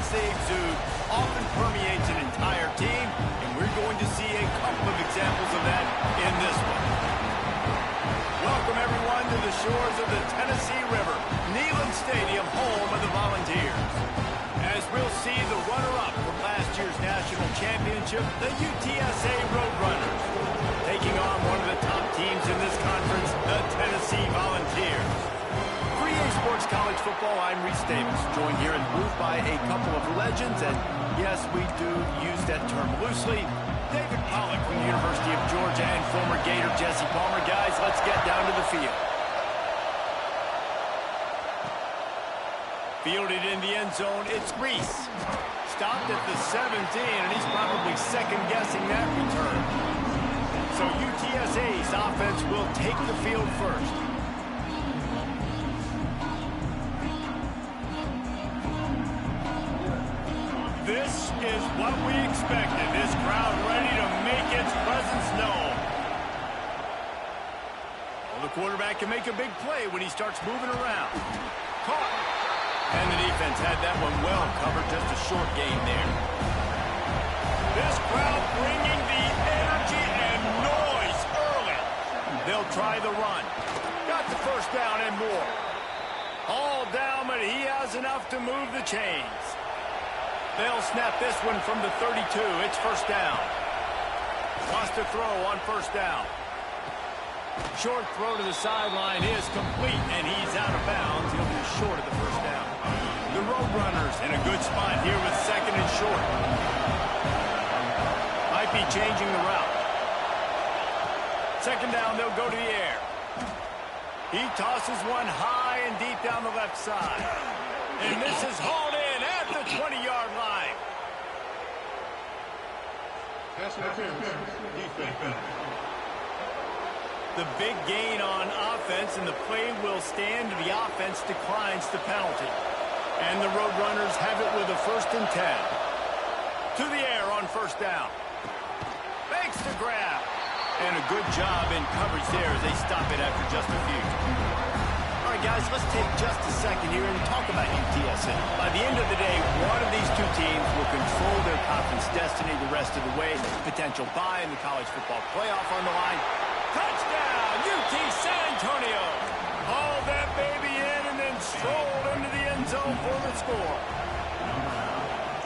they exude often permeates an entire team, and we're going to see a couple of examples of that in this one. Welcome, everyone, to the shores of the Tennessee River, Neyland Stadium, home of the Volunteers. As we'll see the runner-up from last year's national championship, the UTSA Roadrunners, taking on one of the top teams in this conference, the Tennessee Volunteers. For EA Sports College Football, I'm Reese Davis, joined here in the booth by a couple of legends, and yes, we do use that term loosely. David Pollack from the University of Georgia and former Gator Jesse Palmer. Guys, let's get down to the field. Fielded in the end zone, it's Reese. Stopped at the 17, and he's probably second-guessing that return. So UTSA's offense will take the field first. This is what we expected. This crowd ready to make its presence known. Well, the quarterback can make a big play when he starts moving around. Caught. And the defense had that one well covered. Just a short gain there. This crowd bringing the energy and noise early. They'll try the run. Got the first down and more. All down, but he has enough to move the chains. They'll snap this one from the 32. It's first down. Wants to throw on first down. Short throw to the sideline is complete, and he's out of bounds. He'll be short of the first down. The Roadrunners in a good spot here with second and short. Might be changing the route. Second down, they'll go to the air. He tosses one high and deep down the left side. And this is hauled in at the 20-yard line. The big gain on offense, and the play will stand. The offense declines the penalty. And the Roadrunners have it with a 1st and 10. To the air on first down. Makes the grab. And a good job in coverage there as they stop it after just a few. All right, guys, let's take just a second here and talk about UTSA. By the end of the day, one of these two teams will control their conference destiny the rest of the way. Potential bye in the college football playoff on the line. Touchdown, UT San Antonio. Hauled that baby in and then strolled into the end zone for the score.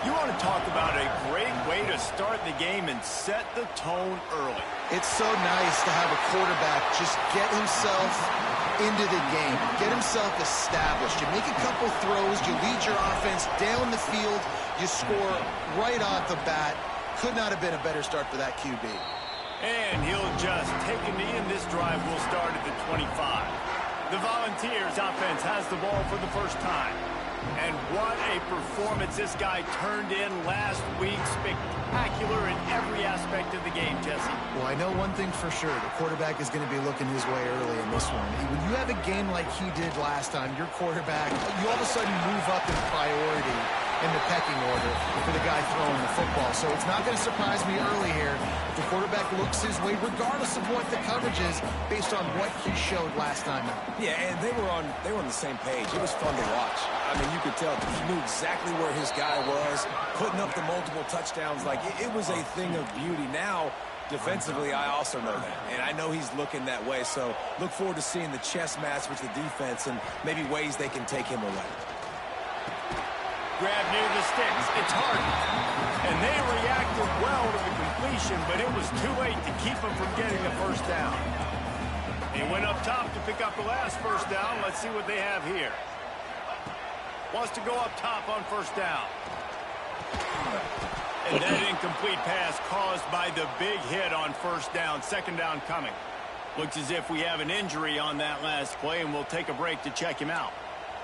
You want to talk about a great way to start the game and set the tone early. It's so nice to have a quarterback just get himself into the game, get himself established. You make a couple throws, you lead your offense down the field, you score right off the bat. Could not have been a better start for that QB. And he'll just take a knee, and this drive will start at the 25. The Volunteers offense has the ball for the first time. And what a performance this guy turned in last week. Spectacular in every aspect of the game, Jesse. Well, I know one thing for sure. The quarterback is going to be looking his way early in this one. When you have a game like he did last time, your quarterback, you all of a sudden move up in priority in the pecking order for the guy throwing the football. So it's not going to surprise me early here if the quarterback looks his way, regardless of what the coverage is, based on what he showed last time out. Yeah, and they were on the same page. It was fun to watch. I mean, you could tell he knew exactly where his guy was, putting up the multiple touchdowns. Like, it was a thing of beauty. Now, defensively, I also know that. And I know he's looking that way. So look forward to seeing the chess match with the defense and maybe ways they can take him away. Grab near the sticks. It's Harden. And they reacted well to the completion, but it was too late to keep them from getting the first down. He went up top to pick up the last first down. Let's see what they have here. Wants to go up top on first down. And that incomplete pass caused by the big hit on first down. Second down coming. Looks as if we have an injury on that last play, and we'll take a break to check him out.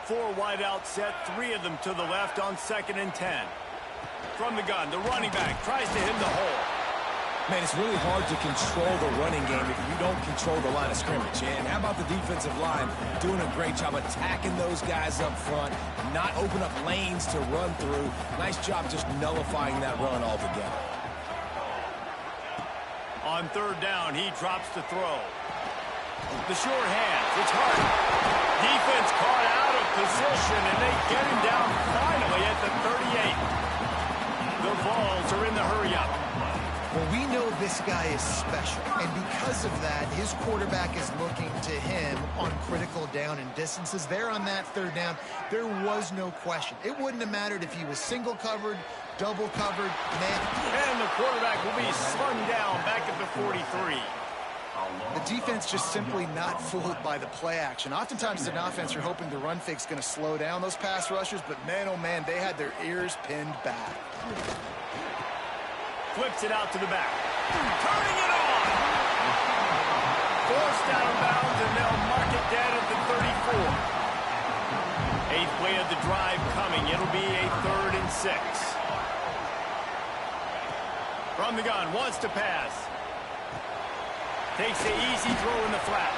4 wideout set, 3 of them to the left on 2nd and 10. From the gun, the running back tries to hit the hole. Man, it's really hard to control the running game if you don't control the line of scrimmage. And how about the defensive line doing a great job attacking those guys up front, not open up lanes to run through. Nice job just nullifying that run altogether. On 3rd down, he drops to throw. The short hands, it's Harden. Defense caught out of position, and they get him down finally at the 38. play is special. And because of that, his quarterback is looking to him on critical down and distances. There on that third down, there was no question. It wouldn't have mattered if he was single covered, double covered, man. And the quarterback will be slung down back at the 43. The defense just simply not fooled by the play action. Oftentimes, as an offense, you're hoping the run fake's going to slow down those pass rushers, but man, oh man, they had their ears pinned back. Flips it out to the back. Turning it on! Forced out of bounds, and they'll mark it down at the 34. Eighth play of the drive coming. It'll be a 3rd and 6. From the gun, wants to pass. Takes the easy throw in the flat.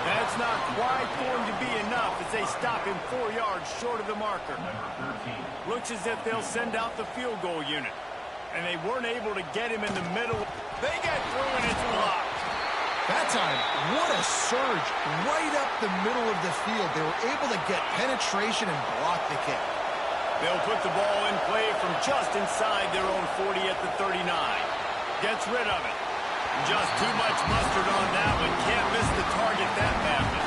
That's not quite going to be enough as they stop him 4 yards short of the marker. Looks as if they'll send out the field goal unit. And they weren't able to get him in the middle. They get through and it's blocked. That time, what a surge right up the middle of the field. They were able to get penetration and block the kick. They'll put the ball in play from just inside their own 40 at the 39. Gets rid of it. Just too much mustard on that one. Can't miss the target that badly.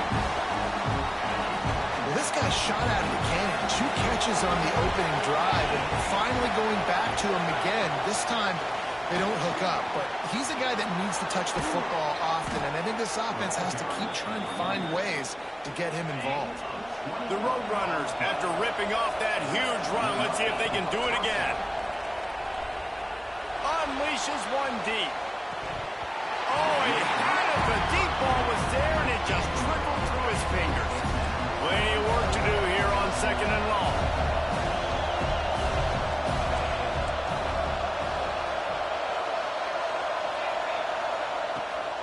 Well, this guy shot out of the cannon. 2 catches on the opening drive, and finally going back to him again. This time, they don't hook up, but he's a guy that needs to touch the football often, and I think this offense has to keep trying to find ways to get him involved. The Roadrunners, after ripping off that huge run, let's see if they can do it again. Unleashes one deep. Oh, he had it. The deep ball was there, and it just trickled through his fingers. Plenty of work to do here on 2nd and long.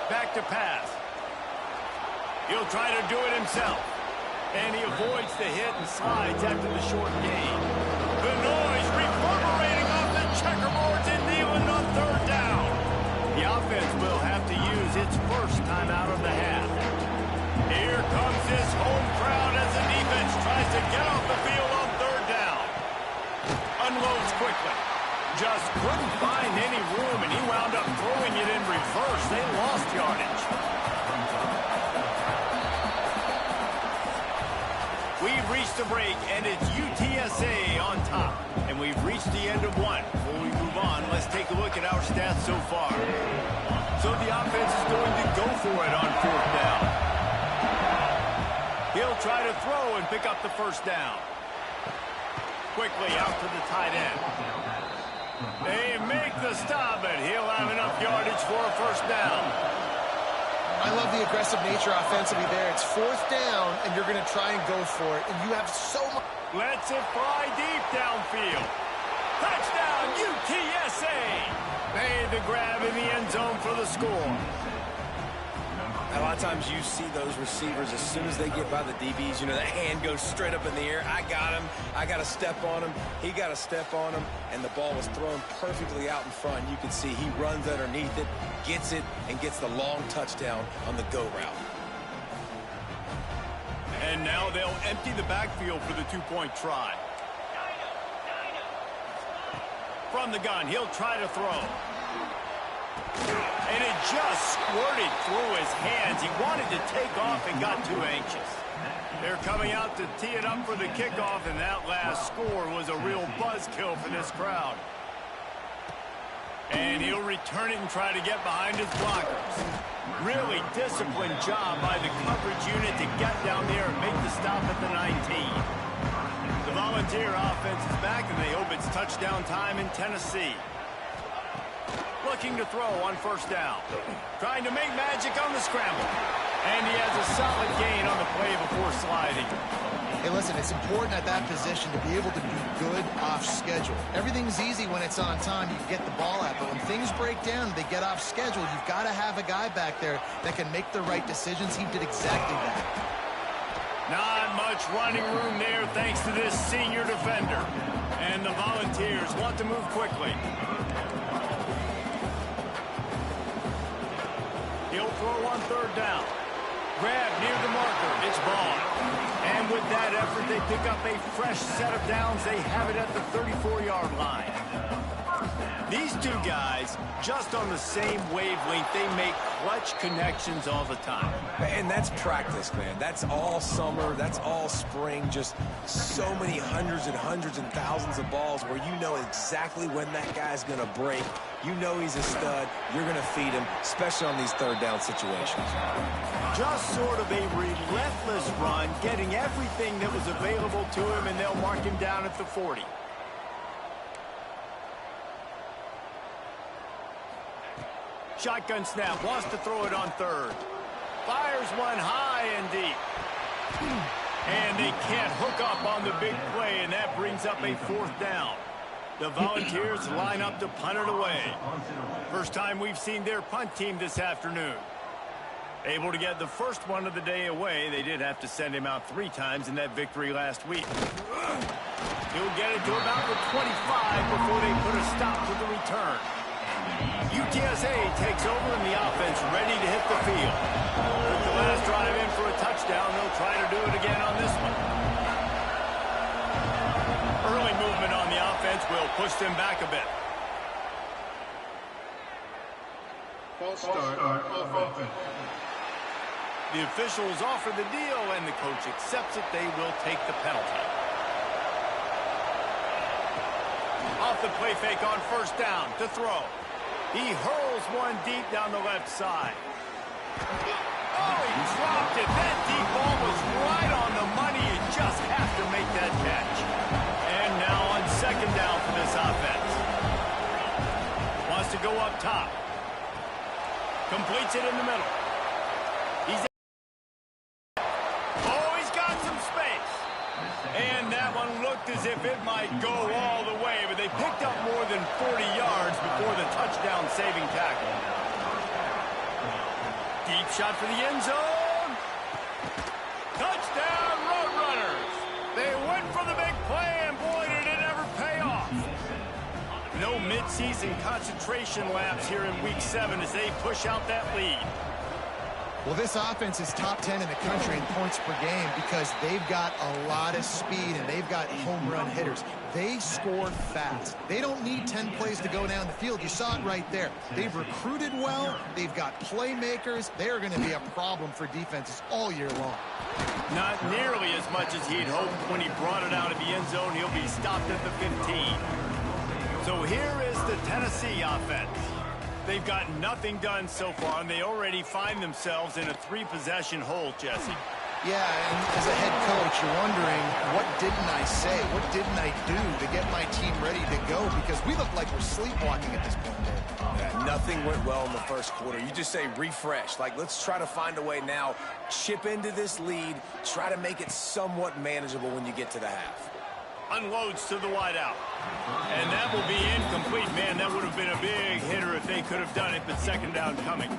Back to pass. He'll try to do it himself. And he avoids the hit and slides after the short gain. The noise reverberating off the checkerboards in Neyland on 3rd down. The offense will have to use its first timeout of the half. Here comes this home crowd as the defense tries to get off the field on 3rd down. Unloads quickly. Just couldn't find any room, and he wound up throwing it in reverse. They lost yardage. We've reached the break, and it's UTSA on top. And we've reached the end of one. Before we move on, let's take a look at our stats so far. So the offense is going to go for it on 4th down. He'll try to throw and pick up the 1st down. Quickly out to the tight end. They make the stop, but he'll have enough yardage for a 1st down. I love the aggressive nature offensively there. It's 4th down, and you're going to try and go for it, and you have so much. Lets it fly deep downfield. Touchdown, UTSA! Made the grab in the end zone for the score. A lot of times you see those receivers, as soon as they get by the DBs, you know, that hand goes straight up in the air. I got him. I got to step on him. He got to step on him. And the ball was thrown perfectly out in front. You can see he runs underneath it, gets it, and gets the long touchdown on the go route. And now they'll empty the backfield for the 2-point try. From the gun, he'll try to throw. And it just squirted through his hands. He wanted to take off and got too anxious. They're coming out to tee it up for the kickoff, and that last score was a real buzzkill for this crowd. And he'll return it and try to get behind his blockers. Really disciplined job by the coverage unit to get down there and make the stop at the 19. The Volunteer offense is back, and they hope it's touchdown time in Tennessee. Looking to throw on 1st down. Trying to make magic on the scramble. And he has a solid gain on the play before sliding. Hey, listen, it's important at that position to be able to be good off schedule. Everything's easy when it's on time. You can get the ball out. But when things break down, they get off schedule. You've got to have a guy back there that can make the right decisions. He did exactly that. Not much running room there thanks to this senior defender. And the Volunteers want to move quickly. He'll throw on 3rd down. Grab near the marker. It's Vaughn. And with that effort, they pick up a fresh set of downs. They have it at the 34-yard line. These two guys, just on the same wavelength, they make clutch connections all the time. And that's practice, man. That's all summer. That's all spring. Just so many hundreds and thousands of balls where you know exactly when that guy's going to break. You know he's a stud. You're going to feed him, especially on these third down situations. Just sort of a relentless run, getting everything that was available to him, and they'll mark him down at the 40. Shotgun snap, wants to throw it on third. Fires one high and deep. And they can't hook up on the big play, and that brings up a 4th down. The Volunteers line up to punt it away. First time we've seen their punt team this afternoon. Able to get the first one of the day away. They did have to send him out 3 times in that victory last week. He'll get it to about the 25 before they put a stop to the return. UTSA takes over and the offense ready to hit the field. With the last drive in for a touchdown, they'll try to do it again on this one. Early movement on the offense will push them back a bit. False start offense. The officials offer the deal and the coach accepts it. They will take the penalty. Off the play fake on first down to throw. He hurls one deep down the left side. Oh, he dropped it. That deep ball was right on the money. You just have to make that catch. And now on second down for this offense. Wants to go up top. Completes it in the middle. He's got some space. And that one looked as if it might go all the way, but they picked up more than 40 yards before the touchdown-saving tackle. Deep shot for the end zone. Touchdown, Roadrunners. They went for the big play, and boy, did it ever pay off. No midseason concentration laps here in Week 7 as they push out that lead. Well, this offense is top 10 in the country in points per game because they've got a lot of speed and they've got home run hitters. They score fast. They don't need 10 plays to go down the field. You saw it right there. They've recruited well. They've got playmakers. They are going to be a problem for defenses all year long. Not nearly as much as he'd hoped when he brought it out of the end zone. He'll be stopped at the 15. So here is the Tennessee offense. They've got nothing done so far, and they already find themselves in a 3-possession hole, Jesse. Yeah, and as a head coach, you're wondering, what didn't I say? What didn't I do to get my team ready to go? Because we look like we're sleepwalking at this point, Dave. Yeah, nothing went well in the first quarter. You just say refresh. Like, let's try to find a way now. Chip into this lead. Try to make it somewhat manageable when you get to the half. Unloads to the wideout. And that will be incomplete. Man, that would have been a big hitter if they could have done it, but second down coming.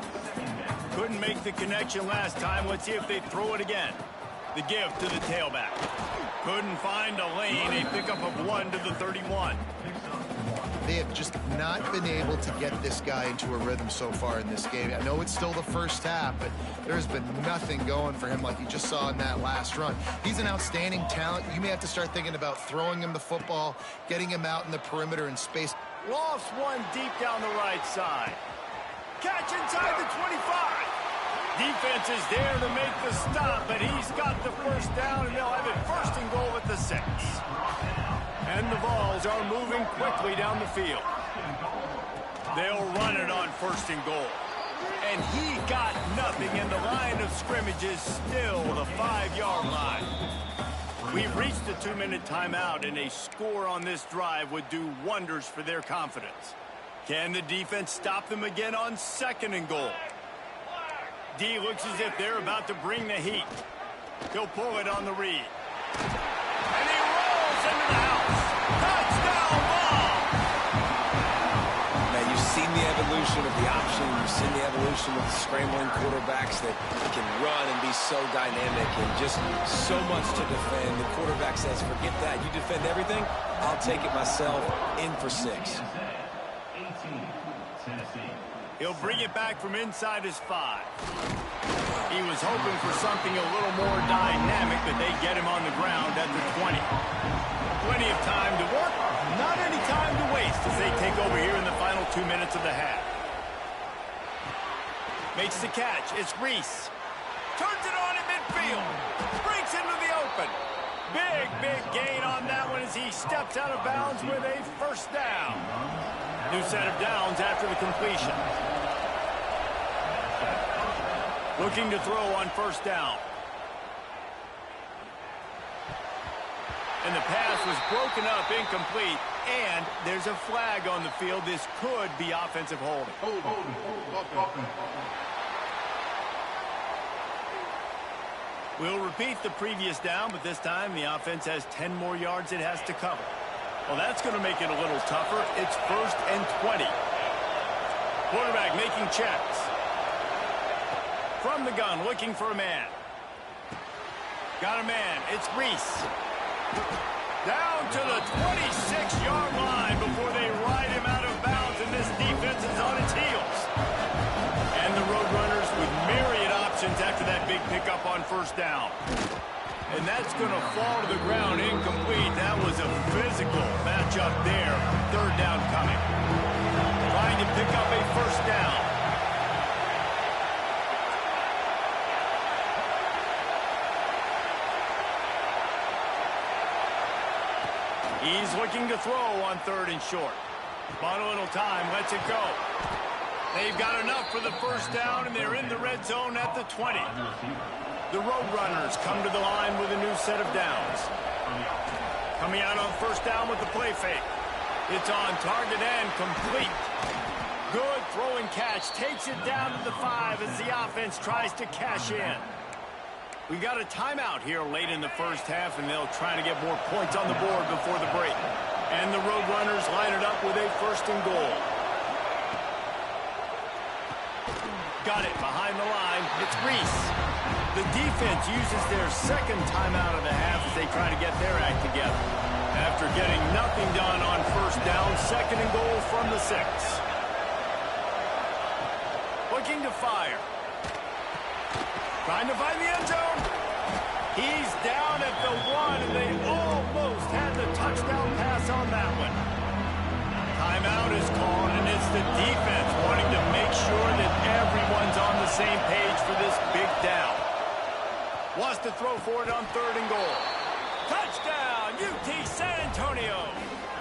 Couldn't make the connection last time. Let's see if they throw it again. The give to the tailback. Couldn't find a lane. A pickup of 1 to the 31. They have just not been able to get this guy into a rhythm so far in this game. I know it's still the first half, but there's been nothing going for him like you just saw in that last run. He's an outstanding talent. You may have to start thinking about throwing him the football, getting him out in the perimeter in space. Lost one deep down the right side. Catch inside the 25. Defense is there to make the stop, but he's got the first down, and they'll have it first and goal at the 6. And the Vols are moving quickly down the field. They'll run it on first and goal. And he got nothing, and the line of scrimmage is still the 5-yard line. We've reached the 2-minute timeout, and a score on this drive would do wonders for their confidence. Can the defense stop them again on second and goal? D looks as if they're about to bring the heat. He'll pull it on the read. And he rolls into the house. Touchdown ball! Now, you've seen the evolution of the option. You've seen the evolution of the scrambling quarterbacks that can run and be so dynamic and just so much to defend. The quarterback says, forget that. You defend everything, I'll take it myself. In for 6. He'll bring it back from inside his 5. He was hoping for something a little more dynamic, but they get him on the ground at the 20. Plenty of time to work, not any time to waste as they take over So we're here in the final 2 minutes of the half. Makes the catch. It's Reese. Turns it on in midfield. Breaks into the open. Big gain on that one as he steps out of bounds with a first down. New set of downs after the completion. Looking to throw on first down. And the pass was broken up, incomplete, and there's a flag on the field. This could be offensive holding. We'll repeat the previous down, but this time the offense has 10 more yards it has to cover. Well, that's going to make it a little tougher. It's 1st and 20. Quarterback making checks. From the gun, looking for a man. Got a man. It's Reese. Down to the 26-yard line before they ride him out of bounds, and this defense is on its heels. And the Roadrunners with myriad options after that big pickup on first down. And that's going to fall to the ground incomplete. That was a physical matchup there. Third down coming. Trying to pick up a first down. He's looking to throw on 3rd and short. Bought a little time, lets it go. They've got enough for the first down, and they're in the red zone at the 20. The Roadrunners come to the line with a new set of downs. Coming out on first down with the play fake. It's on target and complete. Good throwing catch. Takes it down to the 5 as the offense tries to cash in. We got a timeout here late in the first half, and they'll try to get more points on the board before the break. And the Roadrunners line it up with a 1st and goal. Got it behind the line. It's Reese. The defense uses their 2nd timeout of the half as they try to get their act together. After getting nothing done on first down, 2nd and goal from the 6. Looking to fire. Trying to find the end zone. He's down at the 1, and they almost had the touchdown pass on that one. Timeout is called, and it's the defense wanting to make sure that everyone's on the same page for this big down. Wants to throw for it on 3rd and goal. Touchdown, UT San Antonio.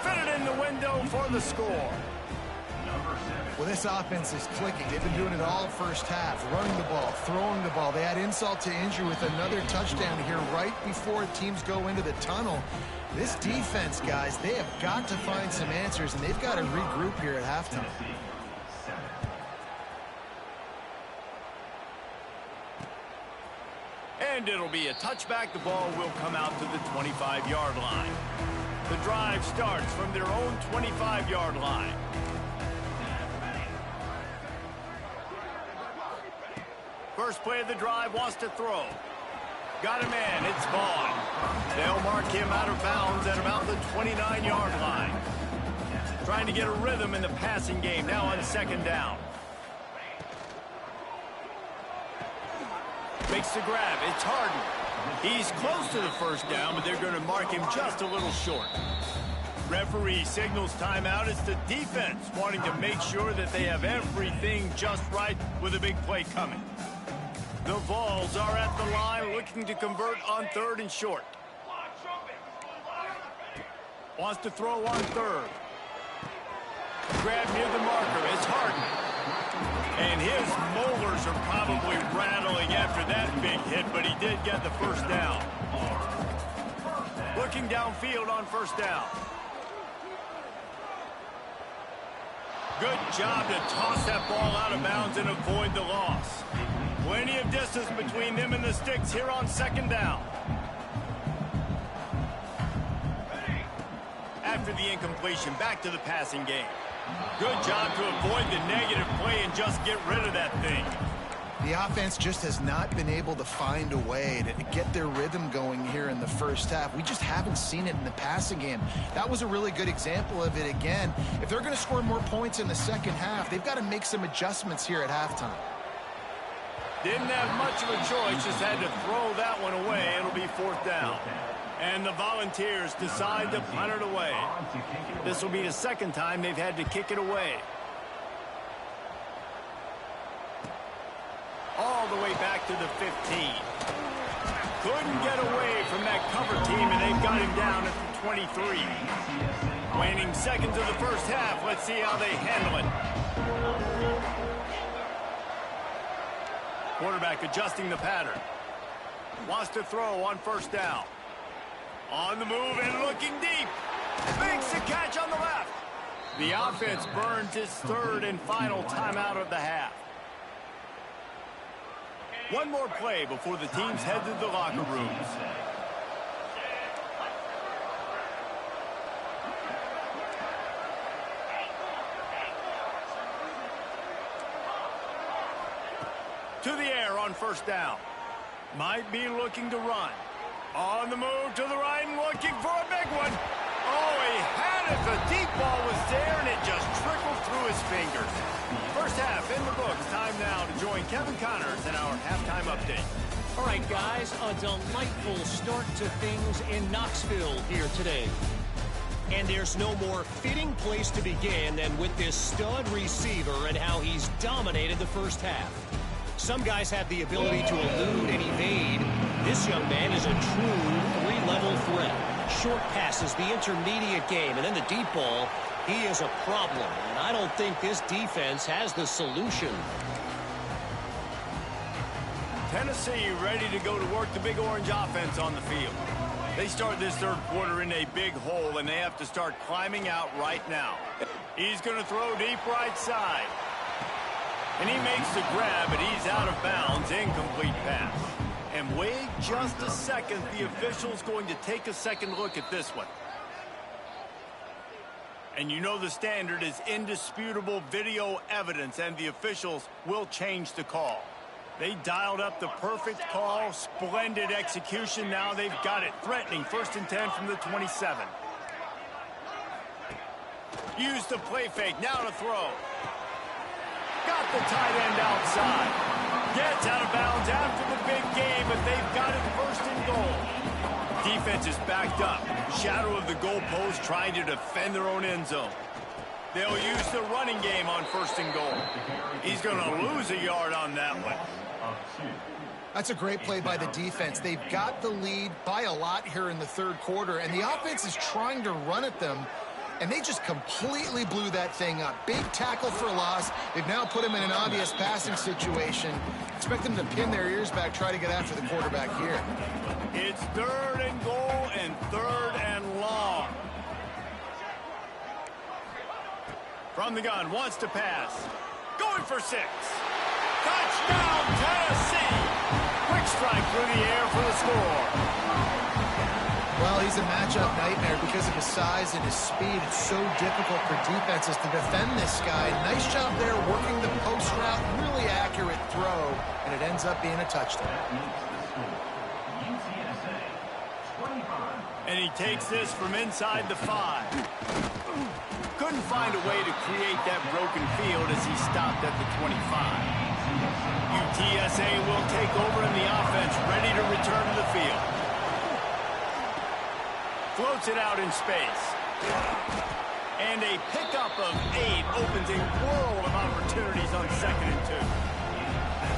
Fit it in the window for the score. Well, this offense is clicking. They've been doing it all first half, running the ball, throwing the ball. They add insult to injury with another touchdown here right before teams go into the tunnel. This defense, guys, they have got to find some answers, and they've got to regroup here at halftime. And it'll be a touchback. The ball will come out to the 25-yard line. The drive starts from their own 25-yard line. First play of the drive, wants to throw. Got a man, it's Vaughn. They'll mark him out of bounds at about the 29-yard line. Trying to get a rhythm in the passing game now on 2nd down. Makes the grab, it's Harden. He's close to the first down, but they're going to mark him just a little short. Referee signals timeout. It's the defense wanting to make sure that they have everything just right with a big play coming. The Vols are at the line looking to convert on 3rd and short. Wants to throw on 3rd. Grab near the marker. It's Harden. And his molars are probably rattling after that big hit, but he did get the first down. Looking downfield on first down. Good job to toss that ball out of bounds and avoid the loss. Plenty of distance between them and the sticks here on 2nd down. After the incompletion, back to the passing game. Good job to avoid the negative play and just get rid of that thing. The offense just has not been able to find a way to get their rhythm going here in the first half. We just haven't seen it in the passing game. That was a really good example of it again. If they're going to score more points in the second half, they've got to make some adjustments here at halftime. Didn't have much of a choice, just had to throw that one away. It'll be 4th down. And the Volunteers decide to punt it away. This will be the second time they've had to kick it away. All the way back to the 15. Couldn't get away from that cover team, and they've got him down at the 23. Waning seconds of the first half. Let's see how they handle it. Quarterback adjusting the pattern. Wants to throw on first down. On the move and looking deep. Makes the catch on the left. The offense burns its third and final timeout of the half. One more play before the teams head to the locker rooms. To the air on first down. Might be looking to run. On the move to the right and looking for a big one. Oh, he had it. The deep ball was there, and it just trickled through his fingers. First half in the books. Time now to join Kevin Connors in our halftime update. All right, guys, a delightful start to things in Knoxville here today. And there's no more fitting place to begin than with this stud receiver and how he's dominated the first half. Some guys have the ability to elude and evade. This young man is a true three-level threat. Short passes, the intermediate game, and then the deep ball. He is a problem, and I don't think this defense has the solution. Tennessee ready to go to work the Big Orange offense on the field. They start this third quarter in a big hole, and they have to start climbing out right now. He's going to throw deep right side. And he makes the grab, but he's out of bounds. Incomplete pass. And wait just a second. The official's going to take a second look at this one. And you know the standard is indisputable video evidence, and the officials will change the call. They dialed up the perfect call. Splendid execution. Now they've got it. Threatening 1st and 10 from the 27. Use the play fake. Now to throw. Got the tight end outside. Gets out of bounds after the big game, but they've got it 1st and goal. Defense is backed up. Shadow of the goalpost trying to defend their own end zone. They'll use the running game on 1st and goal. He's going to lose a yard on that one. That's a great play by the defense. They've got the lead by a lot here in the third quarter, and the offense is trying to run at them. And they just completely blew that thing up. Big tackle for loss. They've now put him in an obvious passing situation. Expect them to pin their ears back, try to get after the quarterback here. It's 3rd and goal and 3rd and long. From the gun, wants to pass. Going for 6. Touchdown, Tennessee. Quick strike through the air for the score. Well, he's a matchup nightmare because of his size and his speed. It's so difficult for defenses to defend this guy. Nice job there working the post route. Really accurate throw, and it ends up being a touchdown. And he takes this from inside the 5. Couldn't find a way to create that broken field as he stopped at the 25. UTSA will take over in the offense, ready to return to the field. Floats it out in space. And a pickup of 8 opens a world of opportunities on 2nd and 2.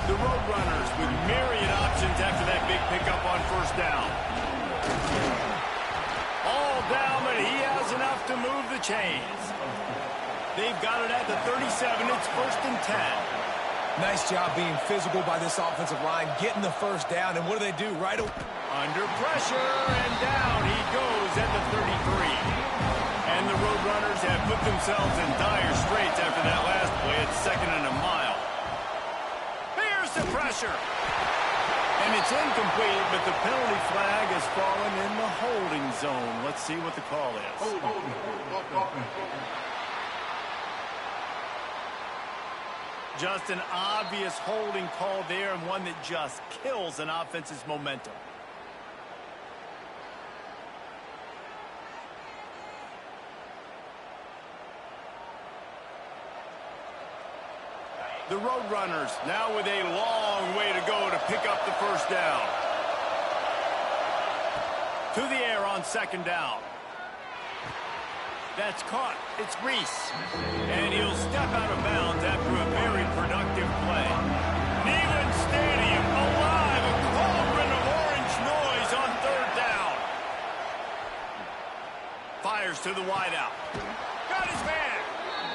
The Roadrunners with myriad options after that big pickup on 1st down. All down, but he has enough to move the chains. They've got it at the 37. It's 1st and 10. Nice job being physical by this offensive line, getting the first down, and what do they do? Right under pressure, and down he goes at the 33. And the Roadrunners have put themselves in dire straits after that last play. It's 2nd and a mile. Here's the pressure. And it's incomplete, but the penalty flag has fallen in the holding zone. Let's see what the call is. Just an obvious holding call there, and one that just kills an offense's momentum. The Roadrunners now with a long way to go to pick up the 1st down. To the air on second down. That's caught. It's Reese. And he'll step out of bounds after a very productive play. Neyland Stadium alive. A cauldron of orange noise on third down. Fires to the wideout. Got his man.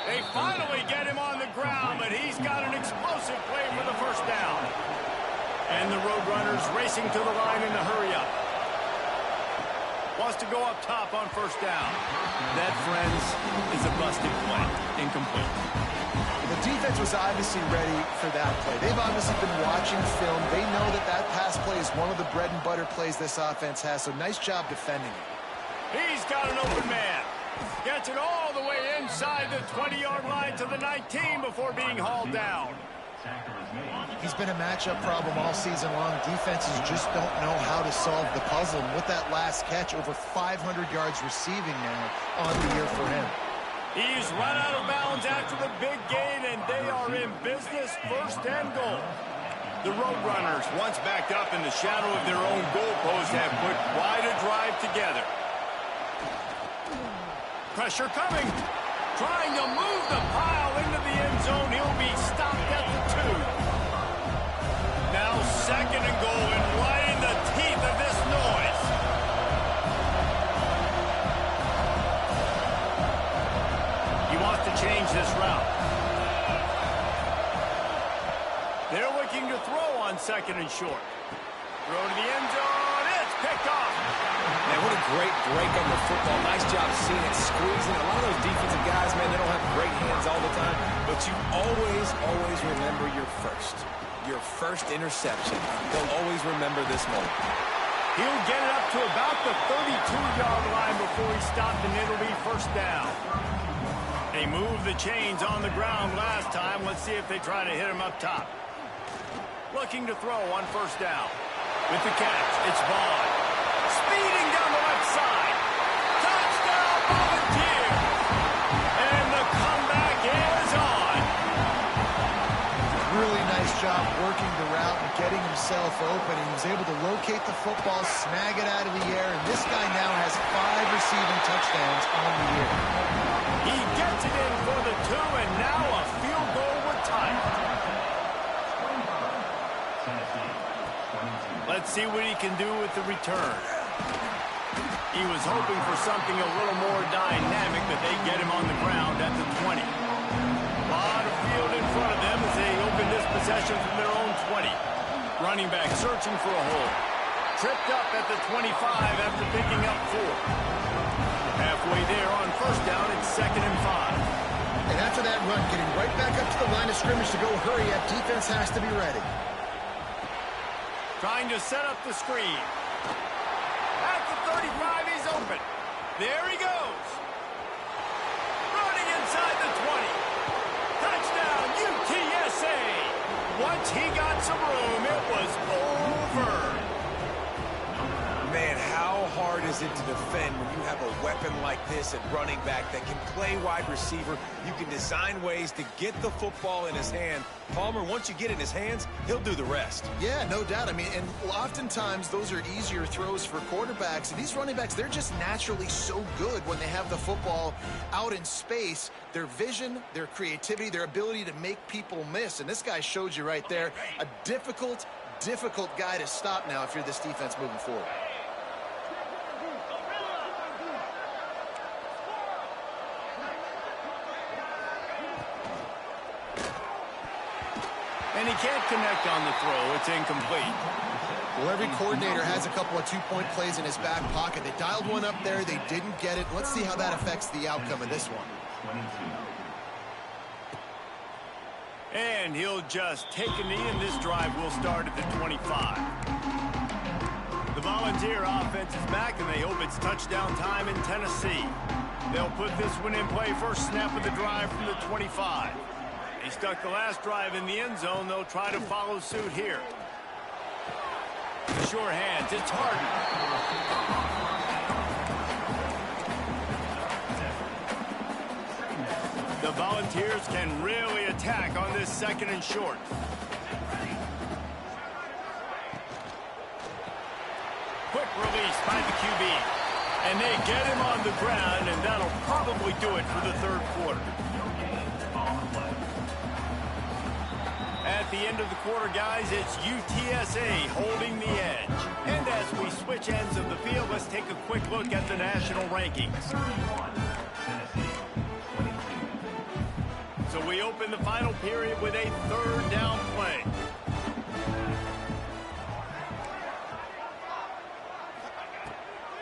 They finally get him on the ground, but he's got an explosive play for the first down. And the Roadrunners racing to the line in a hurry-up. Wants to go up top on first down. That, friends, is a busted play. Incomplete. The defense was obviously ready for that play. They've obviously been watching film. They know that that pass play is one of the bread and butter plays this offense has, so nice job defending it. He's got an open man. Gets it all the way inside the 20-yard line to the 19 before being hauled down. He's been a matchup problem all season long. Defenses just don't know how to solve the puzzle. And with that last catch, over 500 yards receiving now on the year for him. He's run out of bounds after the big gain, and they are in business, first and goal. The Roadrunners, once backed up in the shadow of their own goalpost, have put quite a drive together. Pressure coming. Trying to move the pile into the end zone. He'll be stopped at the 2. Now second and goal, and right in the teeth of this noise. He wants to change this route. They're looking to throw on second and short. Throw to the end zone. It's picked off. Man, what a great break on the football. Nice job seeing it squeezing. A lot of those defensive guys, man, they don't have great hands all the time, but you always remember your first interception. They'll always remember this moment. He'll get it up to about the 32-yard line before he stopped, and it'll be first down. They moved the chains on the ground last time. Let's see if they try to hit him up top. Looking to throw on first down. With the catch, it's Vaughn. Speeding down the left side. Touchdown, Volunteers! And the comeback is on. Really nice job working the route and getting himself open. He was able to locate the football, snag it out of the air, and this guy now has 5 receiving touchdowns on the year. He gets it in for the 2, and now a field goal would tie it. Let's see what he can do with the return. He was hoping for something a little more dynamic, but they get him on the ground at the 20. A lot of field in front of them as they open this possession from their own 20. Running back searching for a hole. Tripped up at the 25 after picking up 4. Halfway there on first down, it's second and 5. And after that run, getting right back up to the line of scrimmage to go hurry up, defense has to be ready. Trying to set up the screen. At the 35, he's open. There he goes. Running inside the 20. Touchdown, UTSA. Once he got some room, it was over. Man, how hard is it to defend when you have a weapon like this at running back that can play wide receiver? You can design ways to get the football in his hand. Palmer, once you get it in his hands, he'll do the rest. Yeah, no doubt. I mean, and oftentimes those are easier throws for quarterbacks. And these running backs, they're just naturally so good when they have the football out in space. Their vision, their creativity, their ability to make people miss. And this guy showed you right there, a difficult guy to stop now if you're this defense moving forward. And he can't connect on the throw. It's incomplete. Well, every coordinator has a couple of two-point plays in his back pocket. They dialed one up there. They didn't get it. Let's see how that affects the outcome of this one. And he'll just take a knee, and this drive will start at the 25. The Volunteer offense is back, and they hope it's touchdown time in Tennessee. They'll put this one in play first snap of the drive from the 25. He stuck the last drive in the end zone. They'll try to follow suit here. Sure hands. It's Harden. The Volunteers can really attack on this second and short. Quick release by the QB. beat. And they get him on the ground, and that'll probably do it for the third quarter. At the end of the quarter, guys, it's UTSA holding the edge. And as we switch ends of the field, let's take a quick look at the national rankings. So we open the final period with a third down play.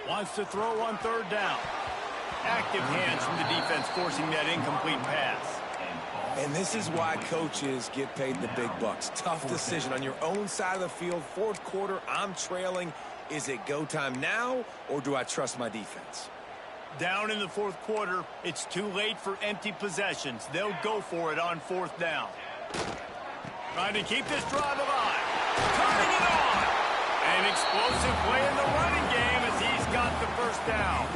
Wants to throw on third down. Active hands from the defense forcing that incomplete pass. And this is why coaches get paid the big bucks. Tough decision on your own side of the field. Fourth quarter, I'm trailing. Is it go time now, or do I trust my defense? Down in the fourth quarter, it's too late for empty possessions. They'll go for it on fourth down. Trying to keep this drive alive. Turning it on. An explosive play in the running game as he's got the first down.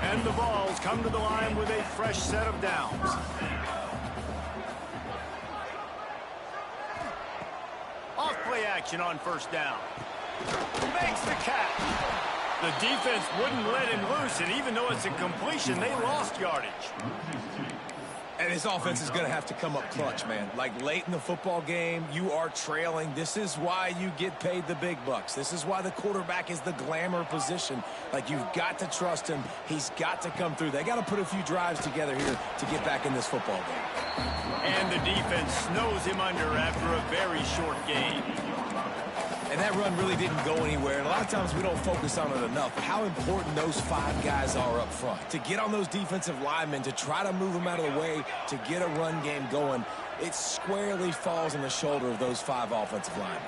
And the Vols come to the line with a fresh set of downs. Off play action on first down. Makes the catch. The defense wouldn't let him loose, and even though it's a completion, they lost yardage. And his offense is going to have to come up clutch, man. Like late in the football game, you are trailing. This is why you get paid the big bucks. This is why the quarterback is the glamour position. Like, you've got to trust him. He's got to come through. They got to put a few drives together here to get back in this football game. And the defense snows him under after a very short game. And that run really didn't go anywhere. And a lot of times we don't focus on it enough. But how important those five guys are up front. To get on those defensive linemen, to try to move them out of the way, to get a run game going, it squarely falls on the shoulder of those five offensive linemen.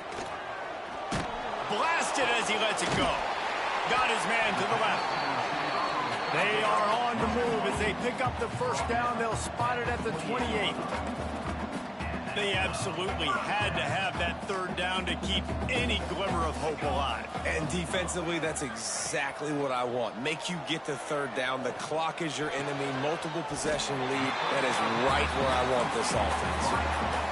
Blasted as he lets it go. Got his man to the left. They are on the move as they pick up the first down. They'll spot it at the 28. They absolutely had to have that third down to keep any glimmer of hope alive. And defensively, that's exactly what I want. Make you get the third down. The clock is your enemy. Multiple possession lead. That is right where I want this offense.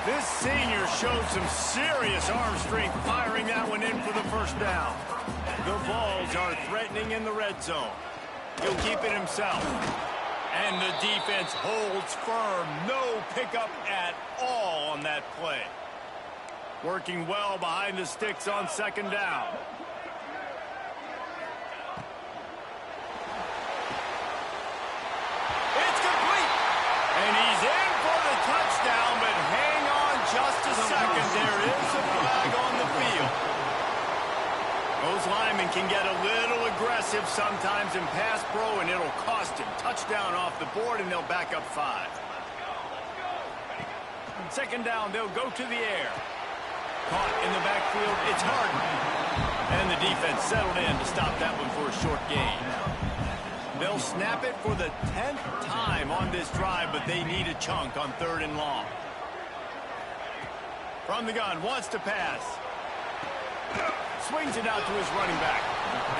This senior showed some serious arm strength firing that one in for the first down. The Vols are threatening in the red zone. He'll keep it himself. And the defense holds firm. No pickup at all on that play. Working well behind the sticks on second down. It's complete. And he's in for the touchdown, but hang on just a second. There is a flag on the field. Those linemen can get a little aggressive sometimes in pass pro, and it'll cost him. Touchdown off the board, and they'll back up 5. Second down, they'll go to the air. Caught in the backfield, it's Harden. And the defense settled in to stop that one for a short gain. They'll snap it for the 10th time on this drive, but they need a chunk on third and long. From the gun, wants to pass. Swings it out to his running back.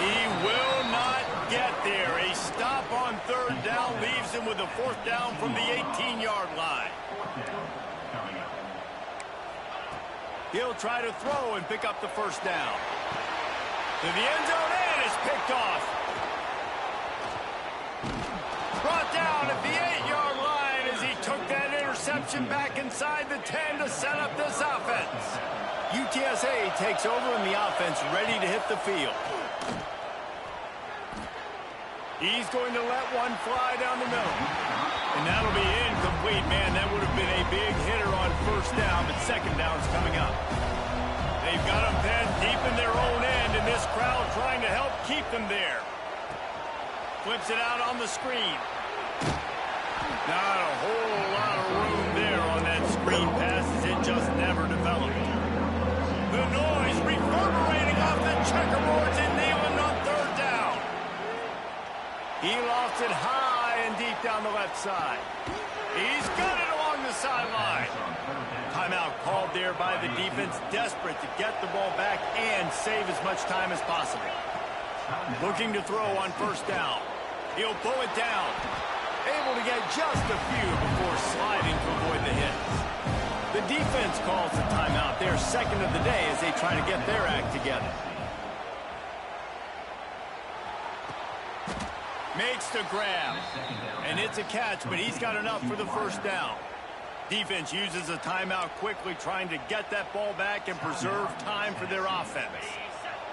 He will not get there. A stop on third down leaves him with a fourth down from the 18-yard line. He'll try to throw and pick up the first down. To the end zone, and it's picked off. Brought down at the 8-yard line as he took that interception back inside the 10 to set up this offense. UTSA takes over and the offense ready to hit the field. He's going to let one fly down the middle. And that'll be incomplete, man. That would have been a big hitter on first down, but second down's coming up. They've got them pinned deep in their own end, and this crowd trying to help keep them there. Flips it out on the screen. Not a whole lot of room there on that screen pass as it just never developed. The noise reverberating off the checkerboards in Neyland on third down. He lofts it high and deep down the left side. He's got it along the sideline. Timeout called there by the defense, desperate to get the ball back and save as much time as possible. Looking to throw on first down. He'll pull it down. Able to get just a few before sliding to avoid the hits. The defense calls the timeout, their second of the day, as they try to get their act together. Makes the grab. And it's a catch, but he's got enough for the first down. Defense uses a timeout quickly, trying to get that ball back and preserve time for their offense.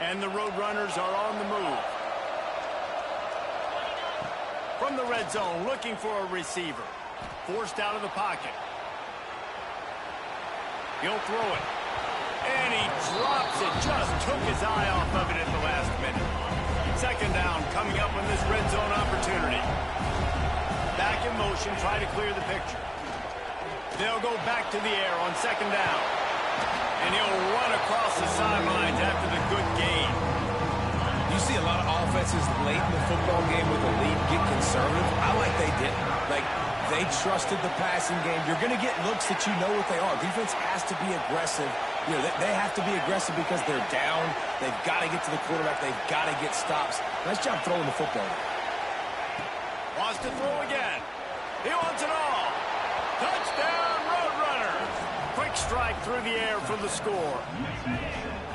And the Roadrunners are on the move. From the red zone, looking for a receiver. Forced out of the pocket. He'll throw it. And he drops it. Just took his eye off of it at the last minute. Second down coming up on this red zone opportunity. Back in motion, try to clear the picture. They'll go back to the air on second down. And he'll run across the sidelines after the good gain. You see a lot of offenses late in the football game with a lead get conservative. I like they didn't. Like, they trusted the passing game. You're going to get looks that you know what they are. Defense has to be aggressive. You know, they have to be aggressive because they're down. They've got to get to the quarterback. They've got to get stops. Nice job throwing the football. Wants to throw again. He wants it all. Touchdown, Roadrunners. Quick strike through the air for the score.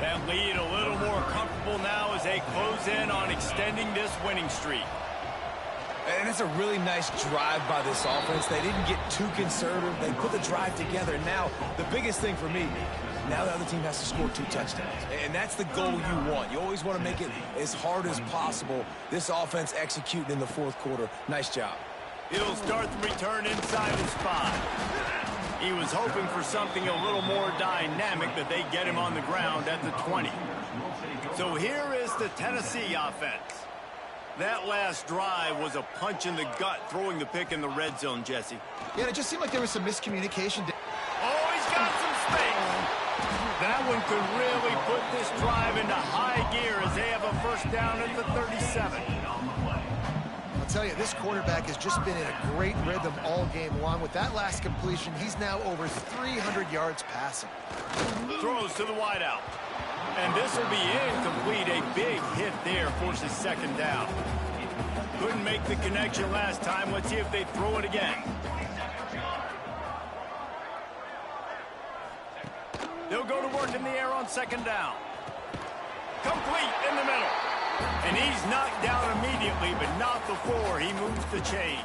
That lead a little more comfortable now as they close in on extending this winning streak. And it's a really nice drive by this offense. They didn't get too conservative. They put the drive together. And now, the biggest thing for me, now the other team has to score 2 touchdowns. And that's the goal you want. You always want to make it as hard as possible. This offense executing in the fourth quarter. Nice job. He'll start the return inside the spot. He was hoping for something a little more dynamic, but they get him on the ground at the 20. So here is the Tennessee offense. That last drive was a punch in the gut, throwing the pick in the red zone, Jesse. Yeah, it just seemed like there was some miscommunication. Oh, he's got some space. That one could really put this drive into high gear as they have a first down at the 37. I'll tell you, this quarterback has just been in a great rhythm all game long. With that last completion, he's now over 300 yards passing. Throws to the wideout. And this will be incomplete. A big hit there forces second down. Couldn't make the connection last time. Let's see if they throw it again. They'll go to work in the air on second down. Complete in the middle. And he's knocked down immediately, but not before he moves the chains.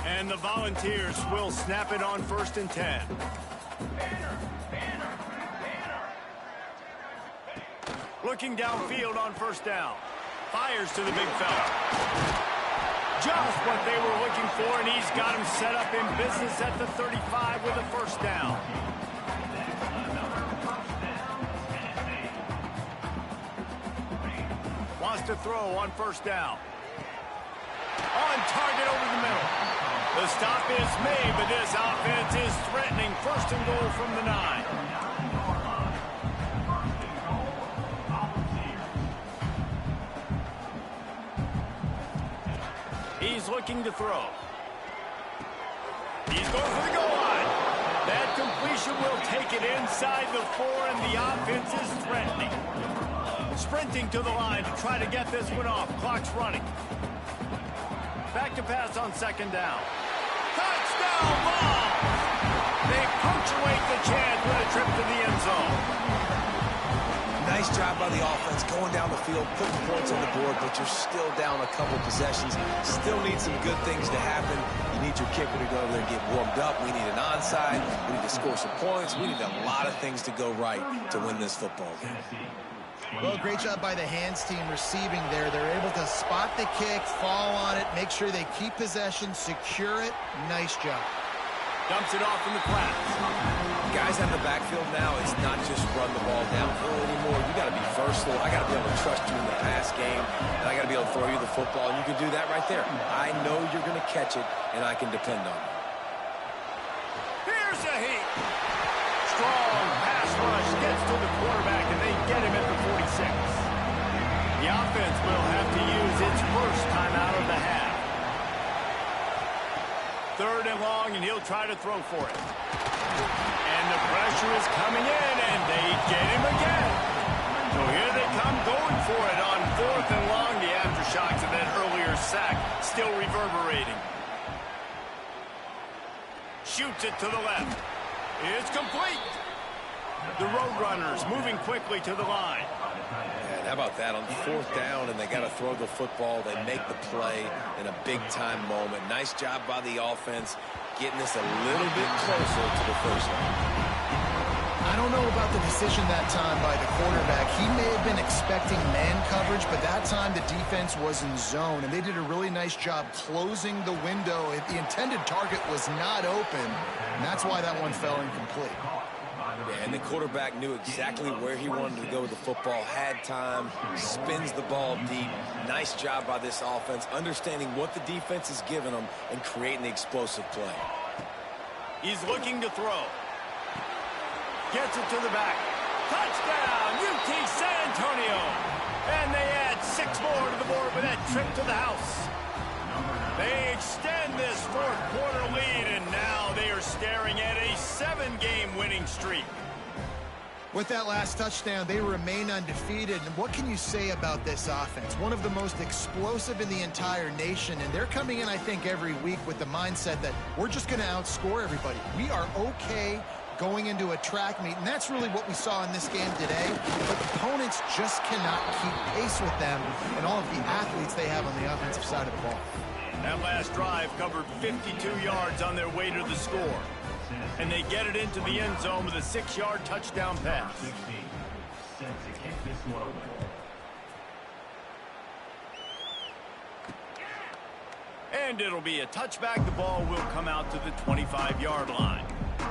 And the Volunteers will snap it on 1st and 10. Looking downfield on first down. Fires to the big fella. Just what they were looking for, and he's got him set up in business at the 35 with a first down. Wants to throw on first down. On target over the middle. The stop is made, but this offense is threatening. First and goal from the 9. He's looking to throw. He's going for the goal line. That completion will take it inside the 4, and the offense is threatening. Sprinting to the line to try to get this one off. Clock's running. Back to pass on second down. Touchdown ball! They punctuate the chance with a trip to the end zone. Nice job by the offense going down the field, putting points on the board, but you're still down a couple possessions. Still need some good things to happen. You need your kicker to go over there and get warmed up. We need an onside. We need to score some points. We need a lot of things to go right to win this football game. Well, great job by the hands team receiving there. They're able to spot the kick, fall on it, make sure they keep possession, secure it. Nice job. Dumps it off in the flats. Guys out in the backfield now, it's not just run the ball downfield anymore. You got to be versatile. I got to be able to trust you in the pass game, and I got to be able to throw you the football, and you can do that right there. I know you're going to catch it, and I can depend on you. Here's a heat. Strong pass rush gets to the quarterback, and they get him at the 46. The offense will have to use its first time out of the half. Third and long, and he'll try to throw for it. And the pressure is coming in, and they get him again. So here they come going for it on 4th and long. The aftershocks of that earlier sack still reverberating. Shoots it to the left. It's complete. The Roadrunners moving quickly to the line. Yeah, How about that on 4th down, and they got to throw the football. They make the play in a big-time moment. Nice job by the offense getting us a little bit closer to the first down. I don't know about the decision that time by the quarterback. He may have been expecting man coverage, but that time the defense was in zone, and they did a really nice job closing the window. The intended target was not open, and that's why that one fell incomplete. Yeah, and the quarterback knew exactly where he wanted to go with the football, had time, spins the ball deep. Nice job by this offense, understanding what the defense is giving them and creating the explosive play. He's looking to throw. Gets it to the back. Touchdown, UT San Antonio. And they add 6 more to the board with that trip to the house. They extend this 4th quarter lead, and now they are staring at a 7-game winning streak. With that last touchdown, they remain undefeated. And what can you say about this offense? One of the most explosive in the entire nation, and they're coming in, I think, every week with the mindset that we're just going to outscore everybody. We are okay going into a track meet, and that's really what we saw in this game today. But opponents just cannot keep pace with them and all of the athletes they have on the offensive side of the ball. That last drive covered 52 yards on their way to the score. And they get it into the end zone with a 6-yard touchdown pass. And it'll be a touchback. The ball will come out to the 25-yard line.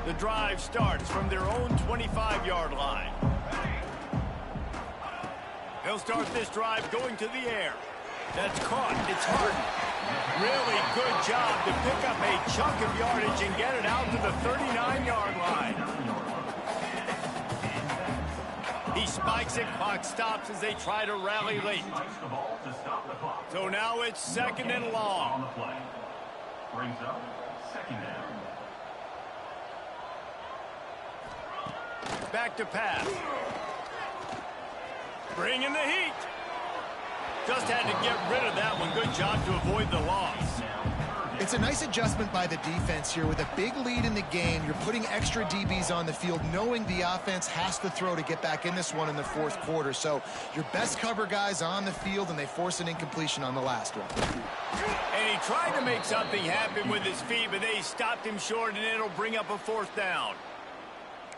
The drive starts from their own 25-yard line. They'll start this drive going to the air. That's caught. It's Harden. Really good job to pick up a chunk of yardage and get it out to the 39-yard line. He spikes it. Clock stops as they try to rally late. So now it's 2nd and long. Brings up 2nd down. Back to pass. Bringing the heat. Just had to get rid of that one. Good job to avoid the loss. It's a nice adjustment by the defense here. With a big lead in the game, you're putting extra DBs on the field, knowing the offense has to throw to get back in this one in the 4th quarter. So your best cover guys on the field, and they force an incompletion on the last one. And he tried to make something happen with his feet, but they stopped him short, and it'll bring up a 4th down.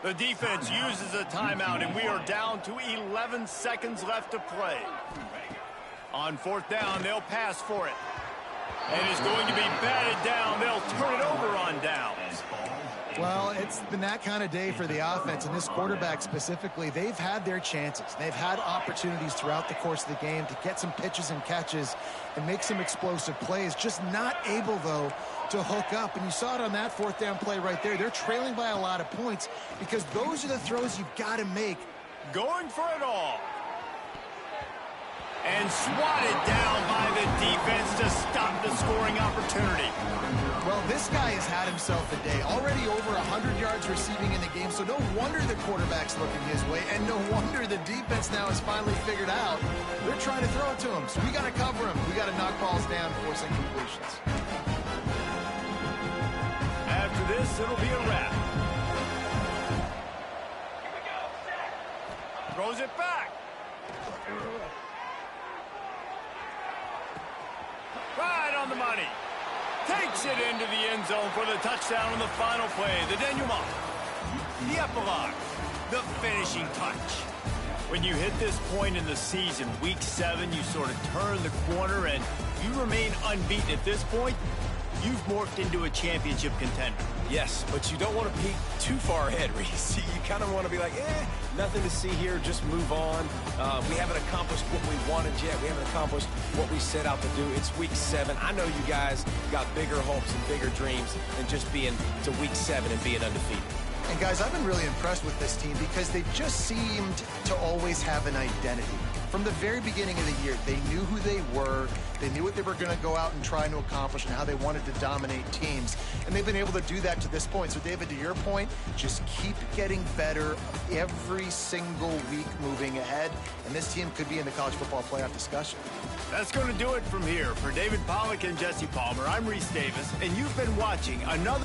The defense uses a timeout, and we are down to 11 seconds left to play. On 4th down, they'll pass for it. And it's going to be batted down. They'll turn it over on downs. Well, it's been that kind of day for the offense, and this quarterback specifically. They've had their chances. They've had opportunities throughout the course of the game to get some pitches and catches and make some explosive plays. Just not able, though, to hook up. And you saw it on that 4th down play right there. They're trailing by a lot of points because those are the throws you've got to make. Going for it all. And swatted down by the defense to stop the scoring opportunity. Well, this guy has had himself a day. Already over 100 yards receiving in the game, so no wonder the quarterback's looking his way, and no wonder the defense now has finally figured out they're trying to throw it to him. So we got to cover him. We got to knock balls down, forcing completions. After this, it'll be a wrap. Throws it back. Right on the money. Takes it into the end zone for the touchdown on the final play. The denouement. The epilogue. The finishing touch. When you hit this point in the season, week 7, you sort of turn the corner and you remain unbeaten at this point. You've morphed into a championship contender. Yes, but you don't want to peek too far ahead, Reese. You kind of want to be like, nothing to see here, just move on. We haven't accomplished what we wanted yet. We haven't accomplished what we set out to do. It's week 7. I know you guys got bigger hopes and bigger dreams than just being to week 7 and being undefeated. And guys, I've been really impressed with this team because they've just seemed to always have an identity. From the very beginning of the year, they knew who they were, they knew what they were going to go out and try to accomplish and how they wanted to dominate teams. And they've been able to do that to this point. So, David, to your point, just keep getting better every single week moving ahead. And this team could be in the college football playoff discussion. That's going to do it from here. For David Pollack and Jesse Palmer, I'm Reese Davis, and you've been watching another...